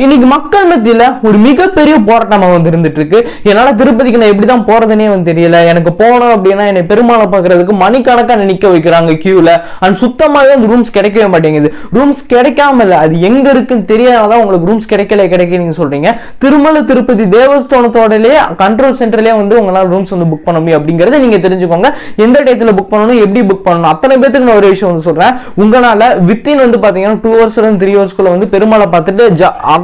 இன்னைக்கு மக்கள் மத்தியில ஒரு மிகப்பெரிய போராட்டமா வந்து இருந்துட்டு இருக்கு. என்னால திருப்பதிக்கு நான் எப்படிதான் போறதுன்னே வந்து தெரியல. எனக்கு போனோம் அப்படின்னா என்னை பெருமாளை பாக்குறதுக்கு மணிக்கணக்கா நிக்க வைக்கிறாங்க கியூல. அண்ட் சுத்தமாவே அந்த ரூம்ஸ் கிடைக்கவே மாட்டேங்குது. ரூம்ஸ் கிடைக்காம இல்ல, அது எங்க இருக்குன்னு தெரியாதான் உங்களுக்கு ரூம்ஸ் கிடைக்க நீங்க சொல்றீங்க. திருமலை திருப்பதி தேவஸ்தானத்தோடலே கண்ட்ரோல் சென்டர்லயே வந்து உங்களால ரூம்ஸ் வந்து புக் பண்ண முடியும் அப்படிங்கறத நீங்க தெரிஞ்சுக்கோங்க. எந்த டயத்துல புக் பண்ணணும், எப்படி புக் பண்ணணும், அத்தனை பேருக்கு நான் ஒரு விஷயம் வந்து சொல்றேன். உங்களால வித்தின் வந்து பாத்தீங்கன்னா 2 hours 3 hours வந்து பெருமாளை பார்த்துட்டு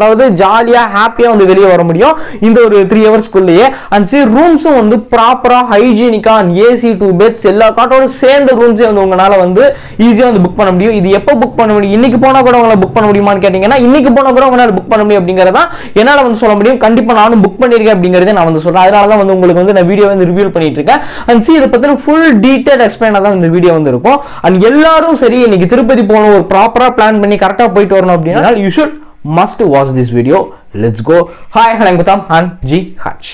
அதாவது ஜாலியா ஹாப்பியா வந்து வெளியே வர முடியும் இந்த ஒரு 3 hours குள்ளேயே. அண்ட் சி ரூம்ஸும் வந்து ப்ராப்பரா ஹைஜீனிக்கா ஏசி 2 beds எல்லா காட்டோட சேர்ந்த ரூம்ஸே வந்து உங்களால வந்து ஈஸியா வந்து புக் பண்ண முடியும். இது எப்போ புக் பண்ண முடியும்? இன்னைக்கு போனா கூட உங்களால புக் பண்ண முடியுமான்னு கேட்டீங்கன்னா இன்னைக்கு போனா கூட உங்களால புக் பண்ண முடியும் அப்படிங்கறத என்னால வந்து சொல்ல முடியும். கண்டிப்பா நானும் புக் பண்ணிருக்கேன் அப்படிங்கறத நான் வந்து சொல்றேன். அதனாலதான் வந்து உங்களுக்கு வந்து நான் வீடியோ வந்து ரிவ்யூ பண்ணிட்டு இருக்கேன். அண்ட் சி இதை பத்தின ஃபுல் டீடைல் எக்ஸ்பிளைனா தான் இந்த வீடியோ வந்து இருக்கும். அண்ட் எல்லாரும் சரி இன்னைக்கு திருப்பதி போகணும், ஒரு ப்ராப்பரா பிளான் பண்ணி கரெக்டா போயிட்டு வரணும் அப்படின்னா you should must watch this video. Let's go. Hi, I'm Gautam and G Hatch.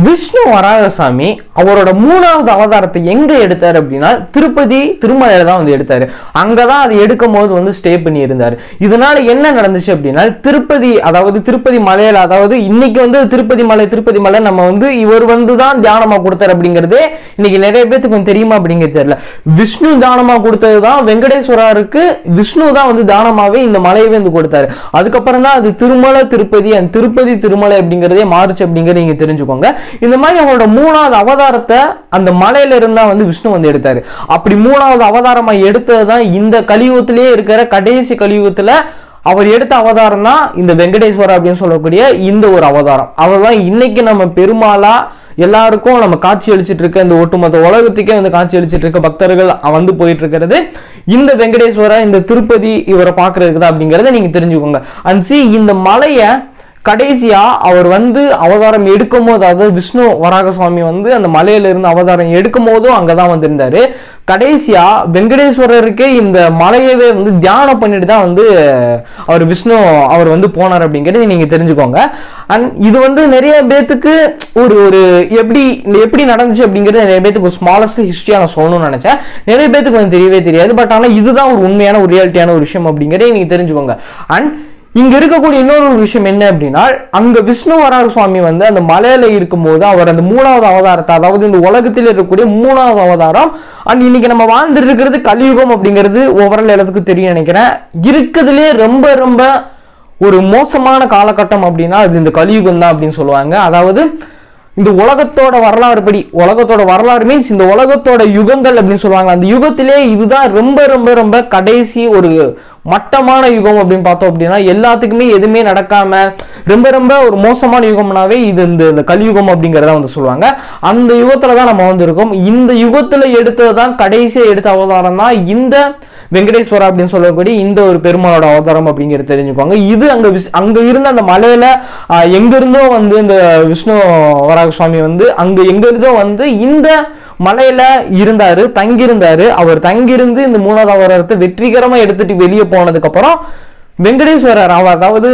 Vishnu Varahaswamy அவரோட 3வது அவதாரத்தை எங்க எடுத்தாரு அப்படின்னா திருப்பதி திருமலையில தான் வந்து எடுத்தாரு. அங்கதான் அது எடுக்கும் போது வந்து ஸ்டே பண்ணி இருந்தாரு. இதனால என்ன நடந்துச்சு அப்படின்னா திருப்பதி மலையில, அதாவது இன்னைக்கு வந்து திருப்பதி மலை நம்ம வந்து இவர் வந்து தான் தியானமா கொடுத்தாரு அப்படிங்கிறதே இன்னைக்கு நிறைய பேருக்கு கொஞ்சம் தெரியுமா அப்படிங்கிறது தெரியல. விஷ்ணு தானமா கொடுத்ததுதான் வெங்கடேஸ்வரருக்கு. விஷ்ணு தான் வந்து தானமாவே இந்த மலையை வந்து கொடுத்தாரு. அதுக்கப்புறம் தான் அது திருமலை திருப்பதி அண்ட் திருப்பதி திருமலை அப்படிங்கிறதே மாறுச்சு அப்படிங்கிறது நீங்க தெரிஞ்சுக்கோங்க. இந்த மாதிரி அவரோட 3வது அவதாரத்தை அந்த மலையில இருந்தா வந்து விஷ்ணு வந்து எடுத்தாரு. அப்படி 3வது அவதாரமா எடுத்ததுதான் இந்த கலியுகத்திலேயே இருக்கிற கடைசி கலியுகத்துல அவர் எடுத்த அவதாரம் தான் இந்த வெங்கடேஸ்வரர் அப்படின்னு சொல்லக்கூடிய இந்த ஒரு அவதாரம். அவர்தான் இன்னைக்கு நம்ம பெருமாளா எல்லாருக்கும் நம்ம காட்சி அளிச்சிட்டு இருக்க, இந்த ஒட்டுமொத்த உலகத்துக்கே வந்து காட்சி அளிச்சிட்டு இருக்க பக்தர்கள் வந்து போயிட்டு இருக்கிறது இந்த வெங்கடேஸ்வரர், இந்த திருப்பதி இவரை பாக்குறதுக்கு தான் அப்படிங்கறத நீங்க தெரிஞ்சுக்கோங்க. அண்ட் சி இந்த மலைய கடைசியா அவர் வந்து அவதாரம் எடுக்கும் போது, அதாவது விஷ்ணு வராகசுவாமி வந்து அந்த மலையில இருந்து அவதாரம் எடுக்கும் போதும் அங்கதான் வந்திருந்தாரு. கடைசியா வெங்கடேஸ்வரருக்கு இந்த மலையவே வந்து தியானம் பண்ணிட்டு தான் வந்து அவர் வந்து போனார் அப்படிங்கிறது நீங்க தெரிஞ்சுக்கோங்க. அண்ட் இது வந்து நிறைய பேத்துக்கு ஒரு எப்படி நடந்துச்சு அப்படிங்கிறது நிறைய பேத்துக்கு ஒரு ஸ்மாலஸ்ட் ஹிஸ்டரியா நான் சொல்லணும்னு நினைச்சேன். நிறைய பேத்துக்கு வந்து தெரியவே தெரியாது. பட் ஆனா இதுதான் ஒரு உண்மையான ஒரு ரியாலிட்டியான ஒரு விஷயம் அப்படிங்கிறத நீங்க தெரிஞ்சுக்கோங்க. அண்ட் இங்க இருக்கக்கூடிய இன்னொரு விஷயம் என்ன அப்படின்னா, அங்க விஷ்ணு வராக சுவாமி வந்து அந்த மலையில இருக்கும் போது அவர் அந்த 3வது அவதாரத்தை, அதாவது இந்த உலகத்தில் இருக்கக்கூடிய 3வது அவதாரம். அண்ட் இன்னைக்கு நம்ம வாழ்ந்துட்டு இருக்கிறது கலியுகம் அப்படிங்கிறது ஓவரால் எல்லாத்துக்கும் தெரியும் நினைக்கிறேன். இருக்கிறதுலே ரொம்ப ரொம்ப ஒரு மோசமான காலகட்டம் அப்படின்னா அது இந்த கலியுகம் தான் அப்படின்னு சொல்லுவாங்க. அதாவது இந்த உலகத்தோட வரலாறு மீன்ஸ் இந்த உலகத்தோட யுகங்கள் அப்படின்னு சொல்லுவாங்க. அந்த யுகத்திலே இதுதான் ரொம்ப ரொம்ப ரொம்ப கடைசி ஒரு மட்டமான யுகம் அப்படின்னு பார்த்தோம் அப்படின்னா, எல்லாத்துக்குமே எதுவுமே நடக்காம ரொம்ப ரொம்ப ஒரு மோசமான யுகம்னாவே இது இந்த கலியுகம் அப்படிங்கிறத வந்து சொல்லுவாங்க. அந்த யுகத்துலதான் நம்ம வந்து இருக்கோம். இந்த யுகத்துல எடுத்ததுதான் கடைசியா எடுத்த அவதாரம் தான் இந்த வெங்கடேஸ்வரா அப்படின்னு சொல்லக்கூடிய இந்த ஒரு பெருமாளோட அவதாரம் அப்படிங்கிறது தெரிஞ்சுக்கோங்க. இது அங்க இருந்த அந்த மலையில எங்க இருந்தோ வந்து இந்த விஷ்ணு வராக சுவாமி வந்து அங்க எங்க இருந்தோ வந்து இந்த மலையில தங்கியிருந்தாரு. அவர் தங்கியிருந்து இந்த 3வது அவதாரத்தை வெற்றிகரமா எடுத்துட்டு வெளியே போனதுக்கு அப்புறம் வெங்கடேஸ்வரர் அதாவது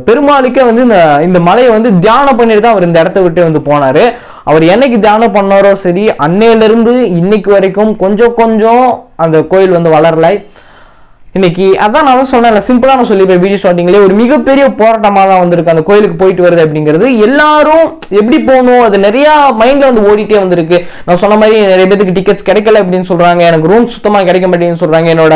பெருமாளுக்கே வந்து இந்த மலையை வந்து தியானம் பண்ணிட்டு தான் அவர் இந்த இடத்த விட்டு வந்து போனாரு. அவர் என்னைக்கு தியானம் பண்ணாரோ சரி, அன்னையில இருந்து இன்னைக்கு வரைக்கும் கொஞ்சம் அந்த கோயில் வந்து வளரல. இன்னைக்கு அதான் நான் சொன்னேன், சிம்பிளா நான் சொல்லிப்பேன் வீடியோ ஸ்டார்டிங்லேயே, ஒரு மிகப்பெரிய போராட்டமாக தான் வந்திருக்கு அந்த கோயிலுக்கு போயிட்டு வருது அப்படிங்கிறது. எல்லாரும் எப்படி போகணும் அது நிறைய மைண்ட்ல வந்து ஓடிட்டே வந்திருக்கு. நான் சொன்ன மாதிரி நிறைய பேருக்கு டிக்கெட்ஸ் கிடைக்கல அப்படின்னு சொல்றாங்க. எனக்கு ரூம் சுத்தமா கிடைக்க மாட்டேங்குன்னு சொல்றாங்க. என்னோட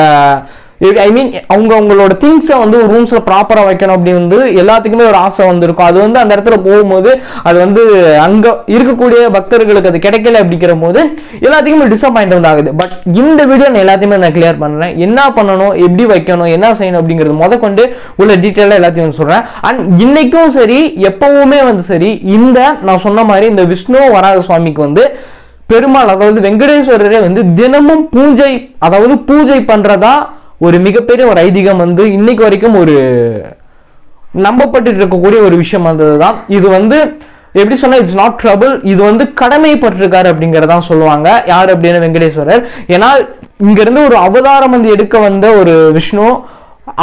அவங்களோட திங்ஸை வந்து ரூம்ஸ்ல ப்ராப்பரா வைக்கணும் அப்படின்னு வந்து எல்லாத்துக்குமே ஒரு ஆசை வந்திருக்கும். அது வந்து அந்த இடத்துல போகும்போது அது வந்து அங்க இருக்கக்கூடிய பக்தர்களுக்கு அது கிடைக்கல அப்படிங்கிற போது எல்லாத்துக்குமே டிசப்பாயிண்ட் வந்து ஆகுது. பட் இந்த வீடியோ நான் எல்லாத்தையுமே நான் கிளியர் பண்றேன். என்ன பண்ணணும், எப்படி வைக்கணும், என்ன செய்யணும் அப்படிங்கிறது முதற்கொண்டு உள்ள டீட்டெயிலா எல்லாத்தையும் சொல்றேன். அண்ட் இன்னைக்கும் சரி எப்பவுமே வந்து சரி இந்த நான் சொன்ன மாதிரி இந்த விஷ்ணு வராக சுவாமிக்கு வந்து பெருமாள், அதாவது வெங்கடேஸ்வரரே வந்து தினமும் பூஜை பண்றதா ஒரு மிகப்பெரிய ஒரு ஐதீகம் வந்து இன்னைக்கு வரைக்கும் ஒரு நம்பப்பட்டு இருக்கக்கூடிய ஒரு விஷயம் வந்ததுதான். இது வந்து எப்படி சொன்னா இட்ஸ் நாட் ட்ரபிள், இது வந்து கடமைப்பட்டிருக்காரு அப்படிங்கறதான் சொல்லுவாங்க. யார் அப்படின்னு வெங்கடேஸ்வரர். ஏன்னா இங்க இருந்து ஒரு அவதாரம் வந்து எடுக்க வந்த ஒரு விஷ்ணு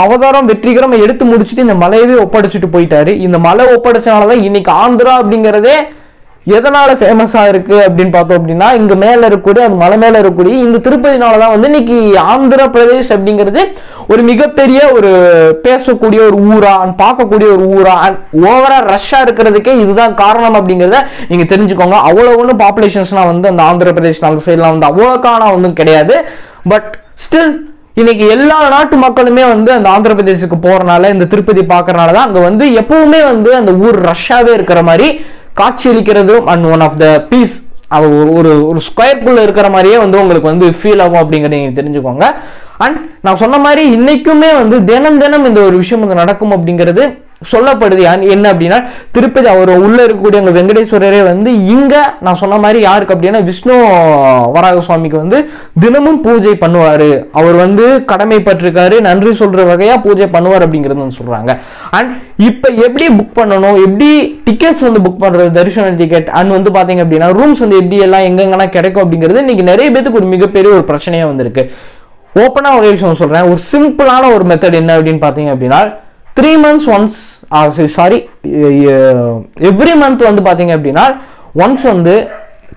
அவதாரம் வெற்றிகரமா எடுத்து முடிச்சுட்டு இந்த மலையவே ஒப்படைச்சிட்டு போயிட்டாரு. இந்த மலை ஒப்படைச்சனாலதான் இன்னைக்கு ஆந்திரா அப்படிங்கிறதே எதனால ஃபேமஸா இருக்கு அப்படின்னு பார்த்தோம் அப்படின்னா, இங்க மேல இருக்கக்கூடிய அது மலை மேல இருக்கக்கூடிய இந்த திருப்பதினாலதான் வந்து இன்னைக்கு ஆந்திர பிரதேஷ் அப்படிங்கிறது ஒரு மிகப்பெரிய ஒரு பேசக்கூடிய ஒரு ஊரா பார்க்கக்கூடிய ஒரு ஊரா ஓவரா ரஷ்ஷா இருக்கிறதுக்கே இதுதான் காரணம் அப்படிங்கிறத நீங்க தெரிஞ்சுக்கோங்க. அவ்வளவு ஒன்றும் பாப்புலேஷன்ஸ்லாம் வந்து அந்த ஆந்திர பிரதேஷ் அந்த சைட்லாம் வந்து அவ்வளோக்கான ஒன்றும் கிடையாது. பட் ஸ்டில் இன்னைக்கு எல்லா நாட்டு மக்களுமே வந்து அந்த ஆந்திர பிரதேசுக்கு போறனால இந்த திருப்பதி பார்க்கறனாலதான் அங்க வந்து எப்பவுமே வந்து அந்த ஊர் ரஷ்ஷாவே இருக்கிற மாதிரி காட்சியளிக்கிறது. And one of the piece ஒரு ஸ்கொயர்க்குள்ள இருக்கிற மாதிரியே வந்து உங்களுக்கு வந்து ஃபீல் ஆகும் அப்படிங்கிறத நீங்க தெரிஞ்சுக்கோங்க. அண்ட் நான் சொன்ன மாதிரி இன்னைக்குமே வந்து தினம் தினம் இந்த ஒரு விஷயம் வந்து நடக்கும் அப்படிங்கிறது சொல்லப்படுது. என்ன அப்படின்னா, திருப்பதி அவர் உள்ள இருக்கக்கூடிய அந்த வெங்கடேஸ்வரரே வந்து இங்க நான் சொன்ன மாதிரி யாருக்கு அப்படின்னா விஷ்ணு வராக சுவாமிக்கு வந்து தினமும் பூஜை பண்ணுவாரு. அவர் வந்து கடமைப்பட்டிருக்காரு, நன்றி சொல்ற வகையா பூஜை பண்ணுவார் அப்படிங்கிறது சொல்றாங்க. அண்ட் இப்ப எப்படி புக் பண்ணணும், எப்படி டிக்கெட்ஸ் வந்து புக் பண்றது, தரிசன டிக்கெட் அண்ட் வந்து பாத்தீங்க அப்படின்னா ரூம்ஸ் வந்து எப்படி எல்லாம் எங்கெங்கெல்லாம் கிடைக்கும் அப்படிங்கிறது இன்னைக்கு நிறைய பேருக்கு ஒரு மிகப்பெரிய ஒரு பிரச்சனையா வந்திருக்கு. ஓப்பனா ஒரு விஷயம் சொல்றேன், ஒரு சிம்பிளான ஒரு மெத்தட் என்ன அப்படின்னு பாத்தீங்க அப்படின்னா, 3 months ஒன்ஸ் எவ்ரி மந்த் வந்து பாத்தீங்க அப்படின்னா ஒன்ஸ் வந்து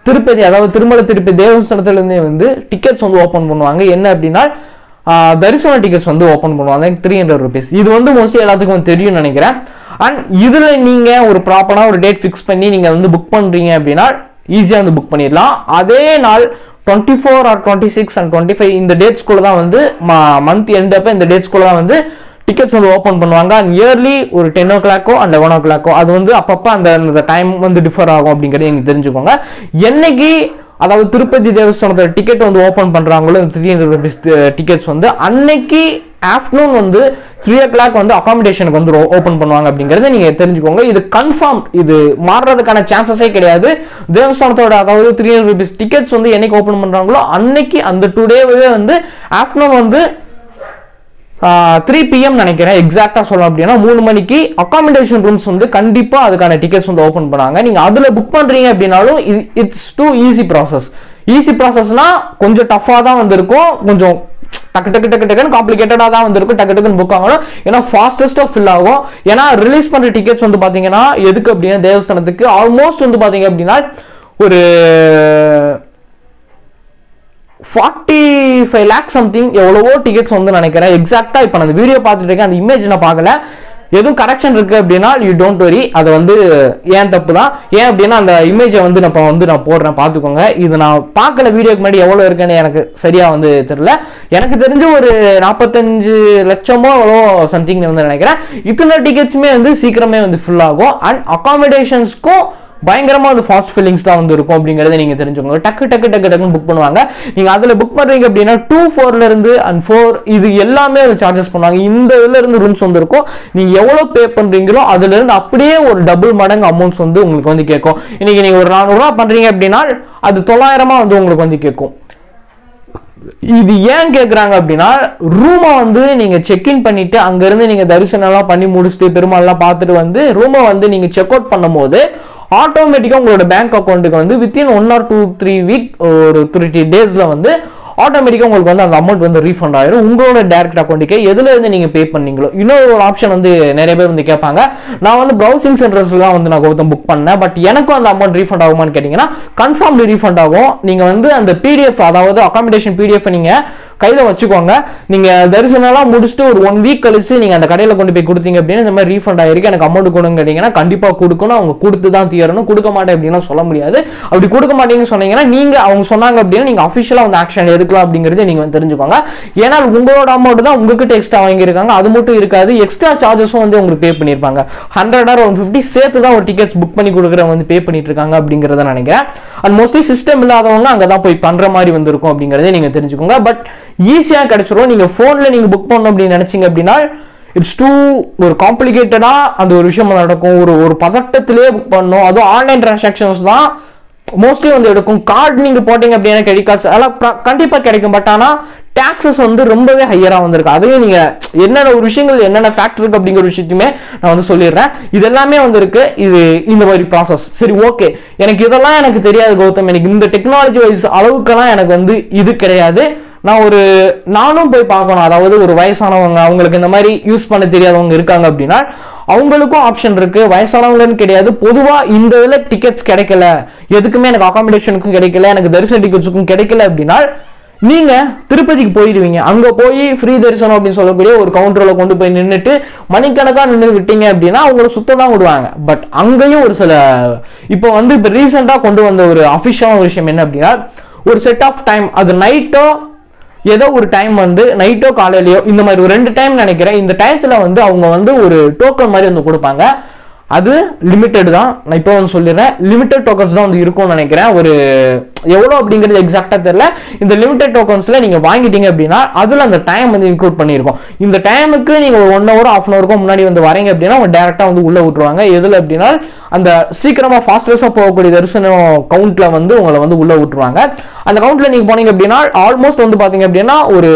திருப்பதி அதாவது திருமலை திருப்பதி தேவஸ்தானத்துல இருந்தே வந்து டிக்கெட்ஸ் வந்து ஓபன் பண்ணுவாங்க. என்ன அப்படின்னா தரிசன டிக்கெட்ஸ் வந்து ஓபன் பண்ணுவாங்க 300 rupees. இது வந்து மோஸ்ட்லி எல்லாத்துக்கும் தெரியும் நினைக்கிறேன். அண்ட் இதுல நீங்க ஒரு ப்ராப்பரா ஒரு டேட் ஃபிக்ஸ் பண்ணி நீங்க வந்து புக் பண்றீங்க அப்படின்னா ஈஸியா வந்து புக் பண்ணிடலாம். அதே நாள் 24 or 26 and 25 இந்த டேட்ஸ்குள்ள தான் வந்து மந்த் எண்ட் அப்ப இந்த டேட்ஸ்குள்ள தான் வந்து டிக்கெட்ஸ் வந்து ஓப்பன் பண்ணுவாங்க. அண்ட் இயர்லி ஒரு 10 o'clock அண்ட் 11 o'clock அது வந்து அப்பப்போ அந்த டைம் வந்து டிஃபர் ஆகும் அப்படிங்கிறது நீங்க தெரிஞ்சுக்கோங்க. என்னைக்கு அதாவது திருப்பதி தேவஸ்தானத்தோட டிக்கெட் வந்து ஓப்பன் பண்றாங்களோ 300 rupees டிக்கெட்ஸ் வந்து அன்னைக்கு ஆஃப்டர்நூன் வந்து 3 o'clock வந்து அகாமடேஷனுக்கு வந்து ஓப்பன் பண்ணுவாங்க அப்படிங்கறத நீங்க தெரிஞ்சுக்கோங்க. இது கன்ஃபார்ம், இது மாறுறதுக்கான சான்சஸே கிடையாது. தேவஸ்தானத்தோட அதாவது 300 rupees டிக்கெட்ஸ் வந்து என்னைக்கு ஓப்பன் பண்றாங்களோ அன்னைக்கு அந்த 2 டேவே வந்து ஆஃப்டர்நூன் வந்து 3 PM நினைக்கிறேன் எக்ஸாக்டா சொல்லணும் அப்படின்னா 3 மணிக்கு அகாமடேஷன் ரூம்ஸ் வந்து கண்டிப்பா அதுக்கான டிக்கெட்ஸ் வந்து ஓபன் பண்ணாங்க. நீங்க அதுல புக் பண்றீங்க அப்படின்னாலும் it's too easy process. Easy ப்ராசஸ்னா கொஞ்சம் டஃபா தான் வந்து இருக்கும், கொஞ்சம் டக்கு டக்கு டக்கு டக்குன்னு காம்ப்ளிகேட்டடா தான் வந்து இருக்கும். டக்கு டக்குன்னு புக் ஆகணும், ஏன்னா ஃபாஸ்டஸ்டா ஃபில் ஆகும். ஏன்னா ரிலீஸ் பண்ற டிக்கெட்ஸ் வந்து பாத்தீங்கன்னா எதுக்கு அப்படின்னா தேவஸ்தானத்துக்கு ஆல்மோஸ்ட் வந்து பாத்தீங்க அப்படின்னா ஒரு 45 lakhs சம்திங் எவ்வளவோ டிக்கெட்ஸ் வந்து நினைக்கிறேன். எக்ஸாக்டா இப்ப நான் வீடியோ பார்த்துட்டு இருக்கேன், அந்த இமேஜ் நான் பார்க்கல. எதுவும் கரெக்ஷன் இருக்கு அப்படின்னா யூ டோன்ட் வரி, அது வந்து ஏன் தப்பு தான். ஏன் அப்படின்னா அந்த இமேஜை வந்து நான் போடுறேன் பார்த்துக்கோங்க. இது நான் பார்க்கல வீடியோக்கு முன்னாடி எவ்வளவு இருக்குன்னு எனக்கு சரியா வந்து தெரியல. எனக்கு தெரிஞ்ச ஒரு 45 லட்சமோ எவ்வளோ சம்திங் வந்து நினைக்கிறேன். இத்தனை டிக்கெட்ஸுமே வந்து சீக்கிரமே வந்து ஃபுல் ஆகும். அண்ட் அகாமடேஷன்ஸ்க்கும் பயங்கரமா வந்து ஃபாஸ்ட் ஃபில்லிங்ஸ் தான் வந்து இருக்கும் அப்படிங்கறத நீங்க தெரிஞ்சுக்கோங்க. டக்கு டக்கு டக்கு டக்குன்னு புக் பண்ணுவாங்க. நீங்க அதுல புக் பண்றீங்க அப்படின்னா 2-4 இருந்து and 4 இது எல்லாமே சார்ஜஸ் பண்ணுவாங்க. இந்த இதுல இருந்து ரூம்ஸ் வந்து இருக்கும். நீங்க எவ்வளவு பே பண்றீங்களோ அதுல இருந்து அப்படியே ஒரு டபுள் மடங்கு அமௌண்ட்ஸ் வந்து உங்களுக்கு வந்து கேட்கும். இன்னைக்கு நீங்க ஒரு 400 ரூபாய் பண்றீங்க அப்படின்னா அது 900 வந்து உங்களுக்கு வந்து கேட்கும். இது ஏன் கேக்குறாங்க அப்படின்னா ரூமை வந்து நீங்க செக்இன் பண்ணிட்டு அங்க இருந்து நீங்க தரிசனம் எல்லாம் பண்ணி முடிச்சுட்டு பெருமாள் எல்லாம் பார்த்துட்டு வந்து ரூமை வந்து நீங்க செக் அவுட் பண்ணும் போது ஆட்டோமேட்டிக்கா உங்களோட பேங்க் அக்கௌண்ட்டுக்கு வந்து வித்தின் 1 or 2-3 வீக் ஒரு 30 டேஸ்ல வந்து ஆட்டோமேட்டிக்கா உங்களுக்கு வந்து அந்த அமௌண்ட் வந்து ரீஃபண்ட் ஆயிடும் உங்களோட டைரக்ட் அக்கௌண்ட்டுக்கு எதுல இருந்து நீங்க பே பண்ணீங்களோ. இன்னொரு ஒரு ஆப்ஷன் வந்து நிறைய பேர் வந்து கேட்பாங்க, நான் வந்து ப்ரௌசிங் சென்டர்ஸ்ல தான் வந்து நான் கௌதம் புக் பண்ணேன், பட் எனக்கும் அந்த அமௌண்ட் ரீஃபண்ட் ஆகுமான்னு கேட்டீங்கன்னா கன்ஃபார்ம்லி ரீஃபண்ட் ஆகும். நீங்க வந்து அந்த பிடிஎஃப் அதாவது அகாமடேஷன் பிடிஎஃப் நீங்க கையில வச்சுக்கோங்க. நீங்க தரிசனம் முடிச்சுட்டு ஒரு 1 வீக் கழிச்சு நீங்க அந்த கடையில கொண்டு போய் கொடுத்தீங்க அப்படின்னா இந்த மாதிரி ரீஃபண்ட் ஆயிருக்கு எனக்கு அமௌண்ட் கொடுங்க கேட்டீங்கன்னா கண்டிப்பா கொடுக்கணும். அவங்க கொடுத்து தான் தீரணும். கொடுக்க மாட்டேன் அப்படின்னா சொல்ல முடியாது. அப்படி கொடுக்க மாட்டீங்கன்னு சொன்னீங்கன்னா நீங்க அவங்க சொன்னாங்க அப்படின்னா நீங்க அபிஷியலா வந்து ஆக்ஷன் எடுக்கலாம் அப்படிங்கறத நீங்க தெரிஞ்சுக்கோங்க. ஏன்னா உங்களோட அமௌண்ட் தான் உங்ககிட்ட எக்ஸ்ட்ரா வாங்கியிருக்காங்க. அது மட்டும் இருக்காது, எக்ஸ்ட்ரா சார்ஜஸும் வந்து உங்களுக்கு பே பண்ணிருப்பாங்க. 100 or 150 சேர்த்து தான் ஒரு டிக்கெட்ஸ் புக் பண்ணி கொடுக்குறவங்க வந்து பே பண்ணிட்டு இருக்காங்க அப்படிங்கறத நினைக்கிறேன். அண்ட் மோஸ்ட்லி சிஸ்டம் இல்லாதவங்க அங்கதான் போய் பண்ற மாதிரி வந்து இருக்கும் அப்படிங்கறத நீங்க தெரிஞ்சுக்கோங்க. பட் ஈஸியா கிடைச்சிரும். நீங்க போன்ல நீங்க புக் பண்ணணும் அப்படின்னு நினைச்சீங்க அப்படின்னா இட்ஸ் டூ ஒரு காம்ப்ளிகேட்டடா அந்த ஒரு விஷயம் நடக்கும். ஒரு பதட்டத்திலே புக் பண்ணணும். அதுவும் ஆன்லைன் டிரான்சாக்ஷன்ஸ் தான் மோஸ்ட்லி வந்து எடுக்கும். கார்டு நீங்க போட்டீங்க அப்படின்னா கிரெடிட் கார்ட்ஸ் அதெல்லாம் கண்டிப்பா கிடைக்கும். பட் ஆனா டாக்ஸஸ் வந்து ரொம்பவே ஹையரா வந்திருக்கு. அதையும் நீங்க என்னென்ன ஒரு விஷயங்கள் என்னென்ன ஃபேக்டர் இருக்கு அப்படிங்கிற விஷயத்தையுமே நான் வந்து சொல்லிடுறேன். இது எல்லாமே வந்து இருக்கு. இது இந்த மாதிரி ப்ராசஸ். சரி, ஓகே, எனக்கு இதெல்லாம் எனக்கு தெரியாது கௌதம், எனக்கு இந்த டெக்னாலஜி வைஸ் அளவுக்கெல்லாம் எனக்கு வந்து இது கிடையாது. நானும் போய் பார்க்கணும், அதாவது ஒரு வயசானவங்க அவங்களுக்கு இந்த மாதிரி யூஸ் பண்ண தெரியாதவங்க இருக்காங்க அப்படின்னா அவங்களுக்கும் ஆப்ஷன் இருக்கு. வயசானவங்கன்னு கிடையாது, பொதுவா இந்த இதுல டிக்கெட்ஸ் கிடைக்கல, எதுக்குமே எனக்கு அகாமடேஷனுக்கும் கிடைக்கல, எனக்கு தரிசன டிக்கெட்ஸுக்கும் கிடைக்கல அப்படின்னா நீங்க திருப்பதிக்கு போயிடுவீங்க. அங்க போய் ஃப்ரீ தரிசனம் அப்படின்னு சொல்லக்கூடிய ஒரு கவுண்டர்ல கொண்டு போய் நின்றுட்டு மணிக்கணக்கா நின்று விட்டீங்க அப்படின்னா அவங்களை சுத்தம் தான் விடுவாங்க. பட் அங்கேயும் ஒரு சில இப்போ ரீசெண்டா கொண்டு வந்த ஒரு அபிஷியலான விஷயம் என்ன அப்படின்னா, ஒரு செட் ஆஃப் டைம், அது நைட்டோ ஏதோ ஒரு டைம் நைட்டோ காலையிலயோ இந்த மாதிரி ஒரு 2 டைம் நினைக்கிறேன், இந்த டைம்ஸ்ல அவங்க ஒரு டோக்கன் மாதிரி கொடுப்பாங்க. அது லிமிட்டட் தான். நான் இப்போ சொல்லிடுறேன், லிமிட்டட் டோக்கன்ஸ் தான் இருக்கும்னு நினைக்கிறேன். ஒரு எவ்வளோ அப்படிங்கிறது எக்ஸாக்டா தெரியல. இந்த லிமிட்டட் டோக்கன்ஸ்ல நீங்க வாங்கிட்டீங்க அப்படின்னா அதுல அந்த டைம் இன்க்ளூட் பண்ணியிருக்கோம். இந்த டைமுக்கு நீங்க ஒரு 1 hour 1/2 hour முன்னாடி வரீங்க அப்படின்னா அவங்க டேரக்டா உள்ள விட்டுருவாங்க. எதுல அப்படின்னா அந்த சீக்கிரமா ஃபாஸ்டஸ்டா போகக்கூடிய தரிசனம் கவுண்ட்ல உங்களை உள்ள விட்டுருவாங்க. அந்த கவுண்ட்ல நீங்க போனீங்க அப்படின்னா ஆல்மோஸ்ட் பாத்தீங்க அப்படின்னா ஒரு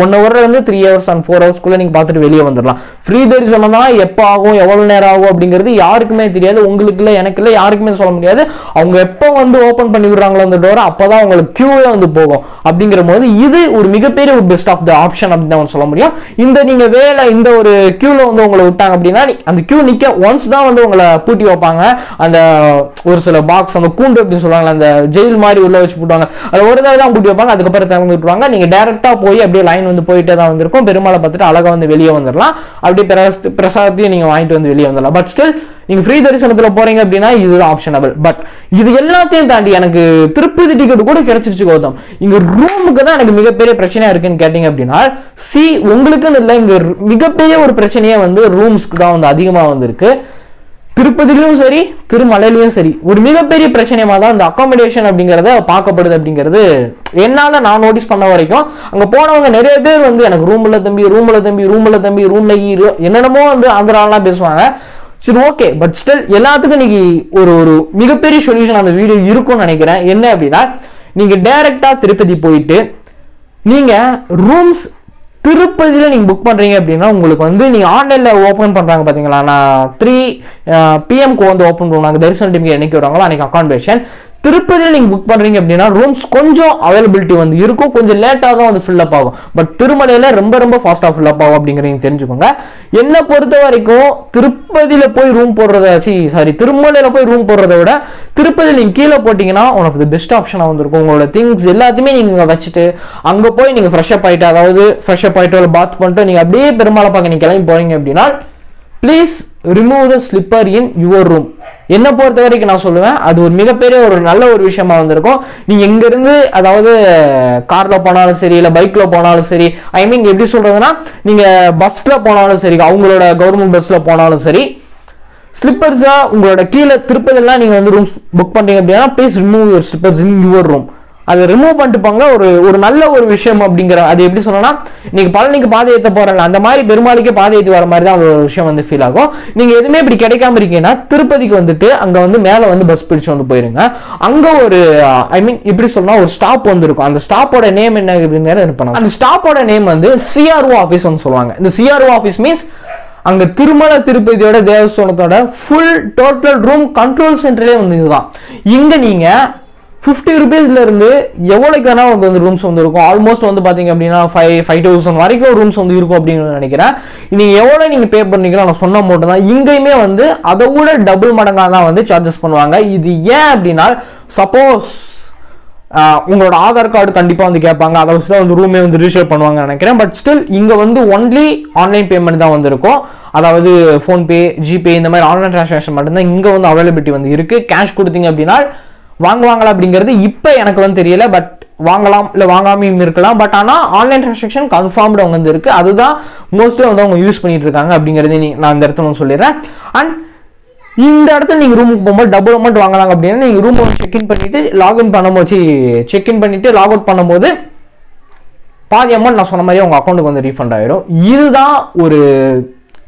1 hourல இருந்து 3 hours and 4 hours நீங்க பார்த்துட்டு வெளியே வந்துடலாம். ஃப்ரீ தரிசனம் தான், எப்போ ஆகும் எவ்வளவு நேரம் ஆகும் அப்படிங்கிறது யாருக்குமே தெரியாது. உங்களுக்கு இல்ல, எனக்கு இல்ல, யாருக்குமே சொல்ல முடியாது. அவங்க எப்போ ஓபன் பண்ணி விடுறாங்களோ அந்த டோரை அப்பதான் உங்களுக்கு கியூவே போகும். அப்படிங்கிற போது இது ஒரு மிகப்பெரிய ஒரு பெஸ்ட் ஆஃப் த ஆப்ஷன் அப்படின்னு சொல்ல முடியும். இந்த நீங்க இந்த ஒரு கியூல உங்களை விட்டாங்க அப்படின்னா அந்த கியூ நிக்க ஒன்ஸ் தான் உங்களை பூட்டி வைப்பாங்க. அந்த ஒரு சில பாக்ஸ், அந்த கூண்டு அப்படின்னு சொல்லுவாங்க, அந்த ஜெயில் மாதிரி உள்ள வச்சு போட்டுவாங்க. அது ஒரு தடவை தான் பூட்டி வைப்பாங்க, அதுக்கப்புறம் திறந்து விட்டுருவாங்க. நீங்க டைரக்டா போய் அப்படியே லைன் போயிட்டே தான் வந்திருக்கும். பெருமாளை பார்த்துட்டு அழகா வெளியே வந்துடலாம். அப்படியே பிரசாதத்தையும் நீங்க வாங்கிட்டு வெளியே வந்துடலாம். பட் ஸ்டில் நீங்க ஃப்ரீ தரிசனத்துல போறீங்க அப்படின்னா இதுதான் ஆப்ஷனபிள். பட் இது எல்லாத்தையும் தாண்டி எனக்கு திருப்பதி டிக்கெட் கூட கிடைச்சிருச்சு கௌதம். இங்க ரூமுக்கு தான் எனக்கு மிகப்பெரிய பிரச்சனையா இருக்குன்னு கேட்டீங்க அப்படின்னா உங்களுக்குன்னு இல்லை, இங்க மிகப்பெரிய ஒரு பிரச்சனையே ரூம்ஸ்க்கு தான் அதிகமா இருக்கு. திருப்பதியிலும் சரி திருமலையிலும் சரி ஒரு மிகப்பெரிய பிரச்சனையா தான் இந்த அகாமடேஷன் அப்படிங்கறத பார்க்கப்படுது. அப்படிங்கிறது என்னால நான் நோட்டீஸ் பண்ண வரைக்கும் அங்க போனவங்க நிறைய பேர் எனக்கு ரூம்ல தம்பி ரூம்ல என்னென்னமோ ஆந்திராலாம் பேசுவாங்க. சரி, ஓகே. பட் ஸ்டில் எல்லாத்துக்கும் இன்னைக்கு ஒரு மிகப்பெரிய சொல்யூஷன் அந்த வீடியோ இருக்கும்னு நினைக்கிறேன். என்ன அப்படின்னா நீங்க டைரக்டா திருப்பதி போயிட்டு நீங்க ரூம்ஸ் திருப்பதியில நீங்க புக் பண்றீங்க அப்படின்னா உங்களுக்கு நீங்க ஆன்லைன்ல ஓபன் பண்றாங்க பாத்தீங்களா, நான் 3 PM ஓபன் பண்ணுவாங்க. தரிசன டைம் என்னைக்கு வராங்களோ அன்னைக்கு அகாமடேஷன். திருப்பதியில் நீங்க புக் பண்றீங்க அப்படின்னா ரூம்ஸ் கொஞ்சம் அவைலபிலிட்டி இருக்கும், கொஞ்சம் லேட்டா தான் ஃபில் அப் ஆகும். பட் திருமலையில ரொம்ப ஃபாஸ்டா ஃபில் அப் ஆகும் அப்படிங்கறத தெரிஞ்சுக்கோங்க. என்ன பொறுத்த வரைக்கும் திருப்பதியில போய் ரூம் போடுறத திருமலையில போய் ரூம் போடுறத விட திருப்பதியில் நீங்க கீழே போட்டீங்கன்னா ஒன் ஆஃப் தி பெஸ்ட் ஆப்ஷனா இருக்கும். உங்களோட திங்ஸ் எல்லாத்தையுமே நீங்க வச்சுட்டு அங்க போய் நீங்க ஃப்ரெஷ் அப் ஆயிட்டு, அதாவது ஃப்ரெஷ் அப் ஆயிட்டு பாத் பண்ணிட்டு நீங்க அப்படியே பெருமாளை பார்க்க நீங்க கிளம்பி போறீங்க அப்படின்னா please remove the slipper in your room. என்ன பொறுத்த வரைக்கும் நான் சொல்லுவேன் அது ஒரு மிகப்பெரிய ஒரு நல்ல ஒரு விஷயமா இருக்கும். நீங்க இங்க இருந்து அதாவது கார்ல போனாலும் சரி இல்ல பைக்ல போனாலும் சரி, ஐ மீன் எப்படி சொல்றதுன்னா நீங்க பஸ்ல போனாலும் சரி, அவங்களோட கவர்மெண்ட் பஸ்ல போனாலும் சரி, ஸ்லிப்பர்ஸா உங்களோட கீழே திருப்பதிலாம் நீங்க ரூம்ஸ் புக் பண்றீங்க அப்படின்னா please remove your slippers in your room. அதை ரிமூவ் பண்ணிட்டு போங்க. ஒரு நல்ல ஒரு விஷயம் அப்படிங்கிற அது எப்படி சொல்லணும்னா நீங்க பழனிக்கு பாதை ஏற்ற போறல அந்த மாதிரி பெருமாளுக்கே பாதை ஏற்றி வர மாதிரி தான் ஒரு விஷயம் ஃபீல் ஆகும். நீங்க எதுவுமே இப்படி கிடைக்காம இருக்கீங்கன்னா திருப்பதிக்கு அங்க மேல பஸ் பிடிச்சு போயிருங்க. அங்க ஒரு ஐ மீன் எப்படி சொல்லணும் ஒரு ஸ்டாப் இருக்கும். அந்த ஸ்டாப்போட நேம் என்ன அப்படிங்கிறது அந்த ஸ்டாப்போட நேம் CRO ஆஃபீஸ் சொல்லுவாங்க. இந்த CRO ஆஃபீஸ் மீன்ஸ் அங்க திருமலை திருப்பதியோட தேவஸ்தானத்தோட ஃபுல் டோட்டல் ரூம் கண்ட்ரோல் சென்டரே இதுதான். இங்க நீங்க 50 rupeesல இருந்து எவ்வளவுக்கு வேணா உங்களுக்கு ரூம்ஸ் இருக்கும். ஆல்மோஸ்ட் பாத்தீங்க அப்படின்னா 5,000 வரைக்கும் ரூம்ஸ் இருக்கும் அப்படின்னு நினைக்கிறேன். நீங்க எவ்வளவு நீங்க பே பண்ணீங்களோ நான் சொன்ன மட்டும் தான். இங்கேயுமே அதை விட டபுள் மடங்கா தான் சார்ஜஸ் பண்ணுவாங்க. இது ஏன் அப்படின்னா சப்போஸ் உங்களோட ஆதார் கார்டு கண்டிப்பா கேட்பாங்க, அதை வச்சு தான் ரூமே ரிஜிஸ்டர் பண்ணுவாங்க நினைக்கிறேன். பட் ஸ்டில் இங்க ஒன்லி ஆன்லைன் பேமெண்ட் தான் இருக்கும். அதாவது போன்பே, ஜிபே இந்த மாதிரி ஆன்லைன் டிரான்சாக்ஷன் மட்டும்தான் இங்க அவைலபிலிட்டி இருக்கு. கேஷ் கொடுத்தீங்க அப்படின்னா வாங்குவாங்களா அப்படிங்கிறது இப்ப எனக்கு தெரியல. பட் வாங்கலாம் இல்ல வாங்காமையும் இருக்கலாம். பட் ஆனா ஆன்லைன் டிரான்சாக்ஷன் கன்ஃபார்ம்டு அவங்க இருக்கு. அதுதான் மோஸ்ட்லி அவங்க யூஸ் பண்ணிட்டு இருக்காங்க அப்படிங்கறது நான் இந்த இடத்துல சொல்லிடுறேன். அண்ட் இந்த இடத்துல நீங்க ரூமுக்கு போகும்போது டபுள் அமௌண்ட் வாங்கலாம் அப்படின்னா நீங்க ரூம் செக்இன் பண்ணிட்டு லாகின் பண்ணும்போது செக்இன் பண்ணிட்டு லாக் அவுட் பண்ணும்போது பாதி அமௌண்ட் நான் சொன்ன மாதிரி உங்க அக்கௌண்ட்டுக்கு ரீஃபண்ட் ஆயிரும். இதுதான் ஒரு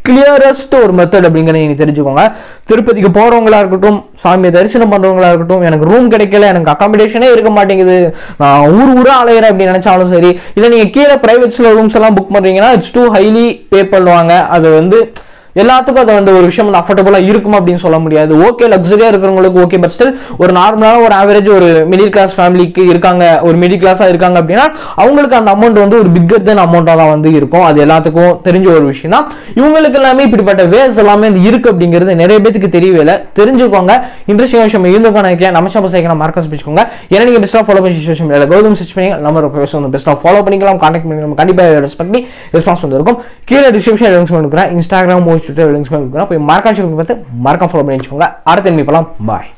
கிளியரஸ்ட் ஒரு மெத்தட் அப்படிங்கிறத நீங்க தெரிஞ்சுக்கோங்க. திருப்பதிக்கு போறவங்களா இருக்கட்டும், சாமியை தரிசனம் பண்றவங்களா இருக்கட்டும், எனக்கு ரூம் கிடைக்கல, எனக்கு அகாமடேஷனே இருக்க மாட்டேங்குது, நான் ஊரா அலையிறேன் அப்படின்னு நினைச்சாலும் சரி, இல்ல நீங்க கீழே பிரைவேட்ஸ்ல ரூம்ஸ் எல்லாம் புக் பண்றீங்கன்னா இட்ஸ் டூ ஹைலி பே பண்ணுவாங்க. அது எல்லாத்துக்கும் அது வந்து ஒரு விஷயம் வந்து அஃபோர்டபுளாக இருக்கும் அப்படின்னு சொல்ல முடியாது. ஓகே, லக்ஸரியாக இருக்கிறவங்களுக்கு ஓகே, பட் ஸ்டில் ஒரு நார்மலான ஒரு ஆவரேஜ் ஒரு மிடில் கிளாஸ் ஃபேமிலிக்கு இருக்காங்க, ஒரு மிடில் கிளாஸாக இருக்காங்க அப்படின்னா அவங்களுக்கு அந்த அமௌண்ட் வந்து ஒரு பிக்கர் தென் அமௌண்ட்டாக தான் வந்து இருக்கும். அது எல்லாத்துக்கும் தெரிஞ்ச ஒரு விஷயம் தான். இவங்களுக்கு எல்லாமே இப்படிப்பட்ட வேஸ் எல்லாமே இருக்கு அப்படிங்கிறது நிறைய பேருக்கு தெரியவே இல்லை. தெரிஞ்சுக்கோங்க. இன்ட்ரெஸ்டிங் விஷயம் இருந்துக்கோ நினைக்கிறேன். நம்ம சேனல் சேர்க்கணும் மார்க்கஸ் பிடிச்சுக்கோங்க. ஏன்னா நீங்க பெஸ்ட்டாக ஃபாலோ பண்ணி சோஷியல் மீடியாவில் கௌதம் சர்ச் பண்ணி நம்ம பெஸ்ட்டாக ஃபாலோ பண்ணிக்கலாம், கான்டாக்ட் பண்ணிக்கலாம். கண்டிப்பாக ரெஸ்பெக்ட் பண்ணி ரெஸ்பான்ஸ் வந்து இருக்கும். கீழே டிஸ்கிரிப்ஷன் லிங்க்ஸ் கொடுக்குறேன், இன்ஸ்டாகிராம் லிங்க்ஸ் கொடுக்குறேன். போய் மார்க்கா பார்த்து மார்க்கா ஃபாலோ பண்ணி வச்சுக்கோங்க. அடுத்த போகலாம். பாய்.